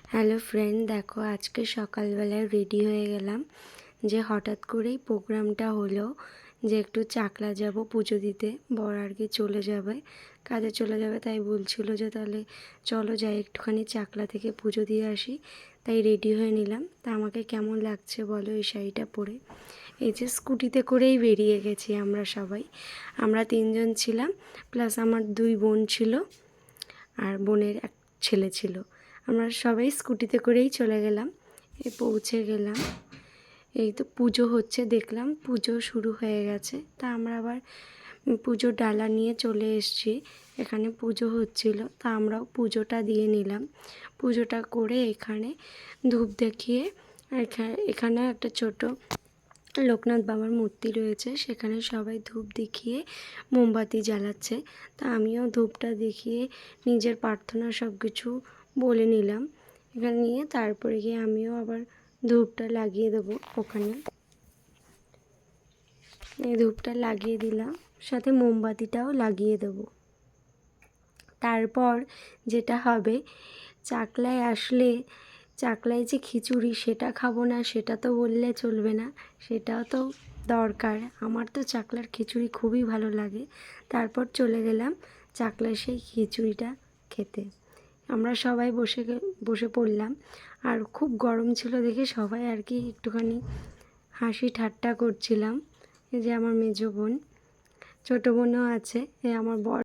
Hello friend, দেখো আজকে সকালবেলায় রেডি হয়ে গেলাম। যে হঠাৎ করেই প্রোগ্রামটা হলো যে একটু চাকলা যাব পুজো দিতে। বর আর কি চলে যাবে, কাজে চলে যাবে, তাই বলছিল যে তাহলে চলো যাই একটুখানি চাকলা থেকে পুজো দিয়ে আসি। তাই রেডি হয়ে নিলাম। তা আমাকে কেমন লাগছে বলো এই শাড়িটা পরে? এই যে স্কুটিতে করেই বেরিয়ে গেছি আমরা সবাই। আমরা 3জন ছিলাম, প্লাস আমার 2 বোন ছিল আর বোনের এক ছেলে ছিল। আমরা সবাই স্কুটিতে করেই চলে গেলাম। পৌঁছে গেলাম, এই তো পুজো হচ্ছে, দেখলাম পুজো শুরু হয়ে গেছে। তা আমরা আবার পুজোর ডালা নিয়ে চলে এসেছি। এখানে পুজো হচ্ছিল, তা আমরাও পুজোটা দিয়ে নিলাম। পুজোটা করে এখানে ধূপ দেখিয়ে, এখানে একটা ছোট লোকনাথ বাবার মূর্তি রয়েছে, সেখানে সবাই ধূপ দেখিয়ে মোমবাতি জ্বালাচ্ছে। তা আমিও ধূপটা দেখিয়ে নিজের প্রার্থনা সব কিছু বলে নিলাম। এখানে নিয়ে তারপরে গিয়ে আমিও আবার ধূপটা লাগিয়ে দেবো। ওখানে এই ধূপটা লাগিয়ে দিলাম, সাথে মোমবাতিটাও লাগিয়ে দেবো। তারপর যেটা হবে, চাকলায় আসলে চাকলায় যে খিচুড়ি সেটা খাবো না সেটা তো বললে চলবে না, সেটাও তো দরকার। আমার তো চাকলার খিচুড়ি খুবই ভালো লাগে। তারপর চলে গেলাম চাকলার সেই খিচুড়িটা খেতে। আমরা সবাই বসে পড়লাম। আর খুব গরম ছিল দেখে সবাই আর কি একটুখানি হাসি ঠাট্টা করছিলাম। এই যে আমার মেজো বোন, ছোটো বোনও আছে, আমার বর